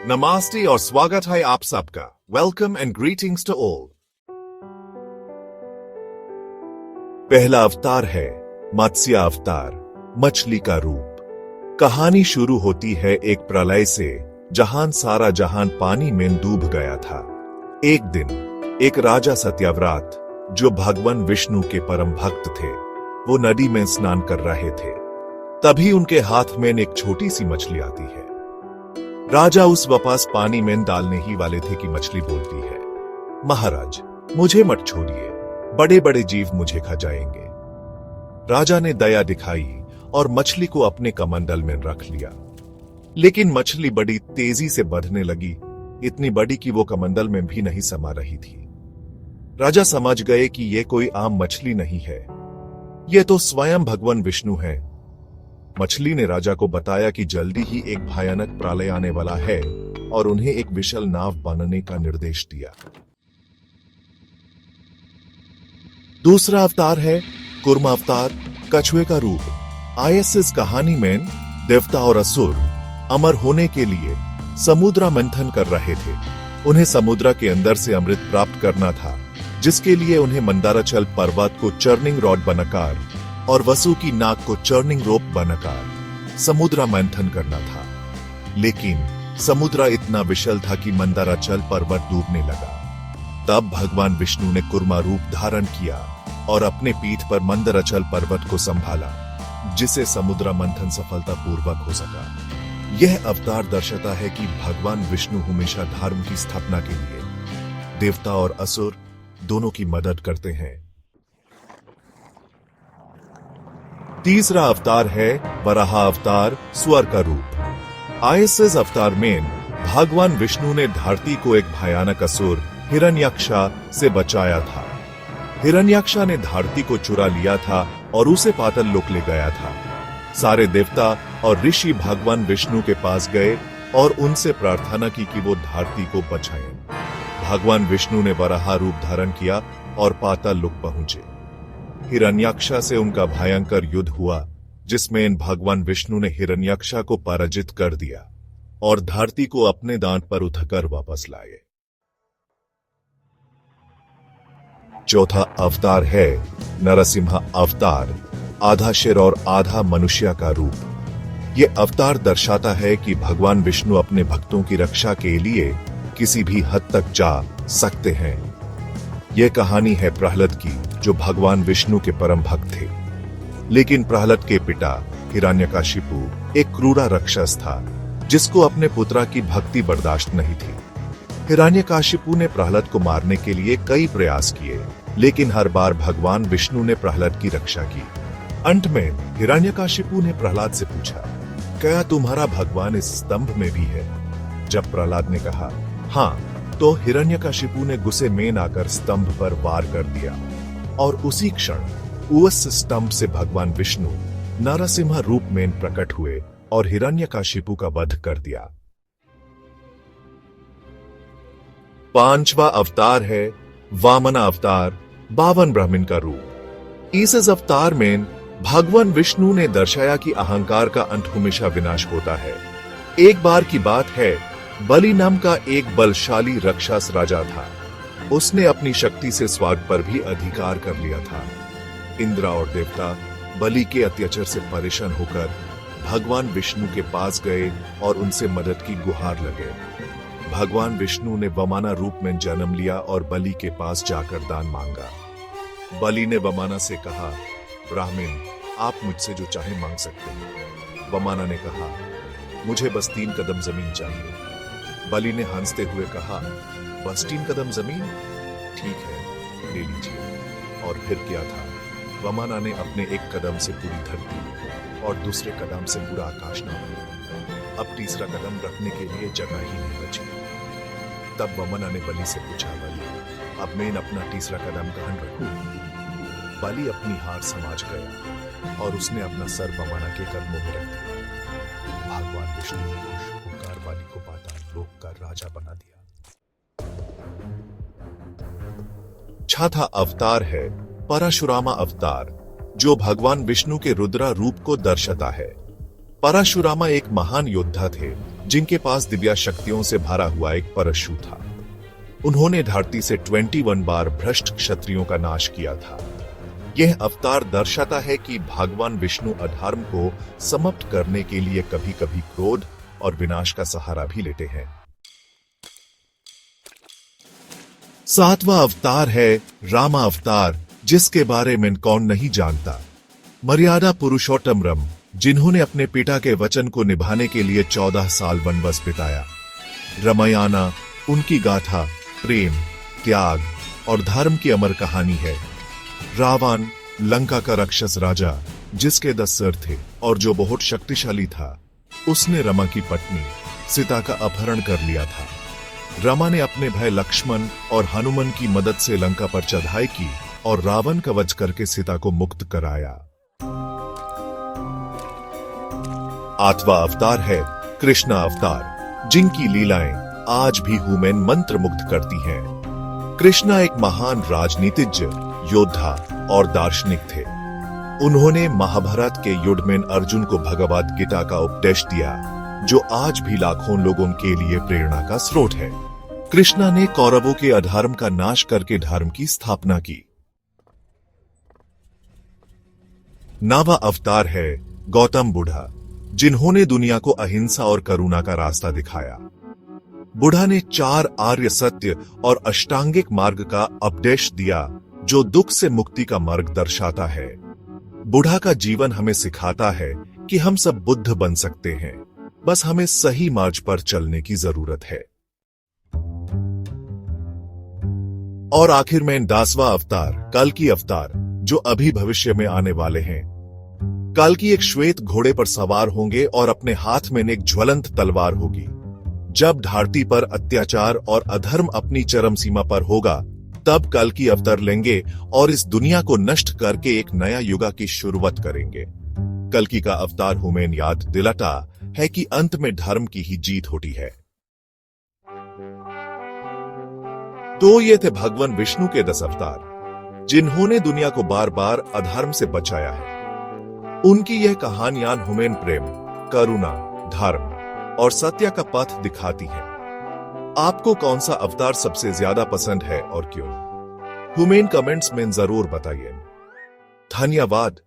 नमस्ते और स्वागत है आप सबका। Welcome and greetings to all. पहला अवतार है मत्स्य अवतार, मछली का रूप। कहानी शुरू होती है एक प्रलय से, जहां सारा जहान पानी में डूब गया था। एक दिन एक राजा सत्यव्रत, जो भगवान विष्णु के परम भक्त थे, वो नदी में स्नान कर रहे थे। तभी उनके हाथ में एक छोटी सी मछली आती है। राजा उस वापस पानी में डालने ही वाले थे कि मछली बोलती है, महाराज मुझे मत छोड़िए, बड़े बड़े जीव मुझे खा जाएंगे। राजा ने दया दिखाई और मछली को अपने कमंडल में रख लिया। लेकिन मछली बड़ी तेजी से बढ़ने लगी, इतनी बड़ी कि वो कमंडल में भी नहीं समा रही थी। राजा समझ गए कि ये कोई आम मछली नहीं है, ये तो स्वयं भगवान विष्णु है। मछली ने राजा को बताया कि जल्दी ही एक भयानक प्रलय आने वाला है और उन्हें एक विशाल नाव बनाने का निर्देश दिया। दूसरा अवतार है कूर्म अवतार, कछुए का रूप। इस कहानी में देवता और असुर अमर होने के लिए समुद्र मंथन कर रहे थे। उन्हें समुद्र के अंदर से अमृत प्राप्त करना था, जिसके लिए उन्हें मंदाराचल पर्वत को चर्निंग रॉड बनाकर और वसु की नाक को चर्निंग रोप बनाकर समुद्र मंथन करना था। लेकिन समुद्र इतना विशाल था कि मंदाराचल पर्वत डूबने लगा। तब भगवान विष्णु ने कूर्म रूप धारण किया और अपने पीठ पर मंदाराचल पर्वत को संभाला, जिसे समुद्र मंथन सफलतापूर्वक हो सका। यह अवतार दर्शाता है कि भगवान विष्णु हमेशा धर्म की स्थापना के लिए देवता और असुर दोनों की मदद करते हैं। तीसरा अवतार है वराह अवतार, सुअर का रूप। इस अवतार में भगवान विष्णु ने धरती को एक भयानक असुर हिरण्यक्षा से बचाया था। हिरण्यक्षा ने धरती को चुरा लिया था और उसे पाताल लोक ले गया था। सारे देवता और ऋषि भगवान विष्णु के पास गए और उनसे प्रार्थना की कि वो धरती को बचाएं। भगवान विष्णु ने वराह रूप धारण किया और पाताल लोक पहुंचे। हिरण्यक्षा से उनका भयंकर युद्ध हुआ, जिसमें भगवान विष्णु ने हिरण्यक्षा को पराजित कर दिया और धरती को अपने दांत पर उठाकर वापस लाए। चौथा अवतार है नरसिंह अवतार, आधा शेर और आधा मनुष्य का रूप। यह अवतार दर्शाता है कि भगवान विष्णु अपने भक्तों की रक्षा के लिए किसी भी हद तक जा सकते हैं। यह कहानी है प्रहलाद की, जो भगवान विष्णु के परम भक्त थे। लेकिन प्रहलाद के पिता हिरण्यकशिपु एक क्रूर राक्षस था, जिसको अपने पुत्र की भक्ति बर्दाश्त नहीं थी। हिरण्यकशिपु ने प्रहलाद को मारने के लिए कई प्रयास किए, लेकिन हर बार भगवान विष्णु ने प्रहलाद की रक्षा की। अंत में हिरण्यकशिपु ने प्रहलाद से पूछा, क्या तुम्हारा भगवान इस स्तंभ में भी है? जब प्रहलाद ने कहा हाँ, तो हिरण्यकशिपु ने गुस्से में आकर स्तंभ पर वार कर दिया और उसी क्षण उस स्तंभ से भगवान विष्णु नरसिंह रूप में प्रकट हुए और हिरण्यकशिपु का वध कर दिया। पांचवा अवतार है वामन अवतार, बावन ब्राह्मण का रूप। इस अवतार में भगवान विष्णु ने दर्शाया कि अहंकार का अंत हमेशा विनाश होता है। एक बार की बात है, बलि नाम का एक बलशाली राक्षस राजा था। उसने अपनी शक्ति से स्वर्ग पर भी अधिकार कर लिया था। इंद्र और देवता बलि के अत्याचार से परेशान होकर भगवान विष्णु के पास गए और उनसे मदद की गुहार लगे। भगवान विष्णु ने वामन रूप में जन्म लिया और बलि के पास जाकर दान मांगा। बलि ने वामन से कहा, ब्राह्मण आप मुझसे जो चाहे मांग सकते हैं। वामन ने कहा, मुझे बस 3 कदम जमीन चाहिए। बलि ने हंसते हुए कहा, बस 3 कदम जमीन? ठीक है, ले लीजिए। और फिर क्या था, वामन ने अपने एक कदम से पूरी धरती और दूसरे कदम से पूरा आकाश नाप लिया। अब तीसरा कदम रखने के लिए जगह ही नहीं बची। तब वामन ने बलि से पूछा, बलि अब मैं अपना तीसरा कदम कहां रखूं? बलि अपनी हार समझ गया और उसने अपना सर वामन के कदमों में रख दिया। भगवान विष्णु ने खुश होकर बलि को पाताल लोक का राजा बना दिया। छठा अवतार है परशुराम अवतार, जो भगवान विष्णु के रुद्र रूप को दर्शाता है। परशुराम एक महान योद्धा थे, जिनके पास दिव्या शक्तियों से भरा हुआ एक परशु था। उन्होंने धरती से 21 बार भ्रष्ट क्षत्रियों का नाश किया था। यह अवतार दर्शाता है कि भगवान विष्णु अधर्म को समाप्त करने के लिए कभी कभी क्रोध और विनाश का सहारा भी लेते हैं। 7वां अवतार है रामा अवतार, जिसके बारे में कौन नहीं जानता। मर्यादा पुरुषोत्तम राम, जिन्होंने अपने पिता के वचन को निभाने के लिए 14 साल वनवास बिताया। रामायण उनकी गाथा, प्रेम, त्याग और धर्म की अमर कहानी है। रावण लंका का राक्षस राजा, जिसके 10 सिर थे और जो बहुत शक्तिशाली था, उसने रमा की पत्नी सीता का अपहरण कर लिया था। रमा ने अपने भाई लक्ष्मण और हनुमान की मदद से लंका पर चढ़ाई की और रावण का वध करके सीता को मुक्त कराया। 8वां अवतार है कृष्ण अवतार, जिनकी लीलाएं आज भी ह्यूमन मंत्र मुग्ध करती हैं। कृष्णा एक महान राजनीतिज्ञ, योद्धा और दार्शनिक थे। उन्होंने महाभारत के युद्ध में अर्जुन को भगवद गीता का उपदेश दिया, जो आज भी लाखों लोगों के लिए प्रेरणा का स्रोत है। कृष्णा ने कौरवों के अधर्म का नाश करके धर्म की स्थापना की। 9वां अवतार है गौतम बुद्ध, जिन्होंने दुनिया को अहिंसा और करुणा का रास्ता दिखाया। बुद्ध ने 4 आर्य सत्य और अष्टांगिक मार्ग का उपदेश दिया, जो दुख से मुक्ति का मार्ग दर्शाता है। बुद्ध का जीवन हमें सिखाता है कि हम सब बुद्ध बन सकते हैं, बस हमें सही मार्ग पर चलने की जरूरत है। और आखिर में 10वां अवतार कल्कि अवतार, जो अभी भविष्य में आने वाले हैं। कल्कि एक श्वेत घोड़े पर सवार होंगे और अपने हाथ में एक ज्वलंत तलवार होगी। जब धरती पर अत्याचार और अधर्म अपनी चरम सीमा पर होगा, तब कल्कि अवतार लेंगे और इस दुनिया को नष्ट करके एक नया युग की शुरुआत करेंगे। कल्कि का अवतार हमें याद दिलाता है कि अंत में धर्म की ही जीत होती है। तो ये थे भगवान विष्णु के 10 अवतार, जिन्होंने दुनिया को बार बार अधर्म से बचाया है। उनकी यह कहानियां हमें प्रेम, करुणा, धर्म और सत्य का पथ दिखाती है। आपको कौन सा अवतार सबसे ज्यादा पसंद है और क्यों? हमें कमेंट्स में जरूर बताइए। धन्यवाद।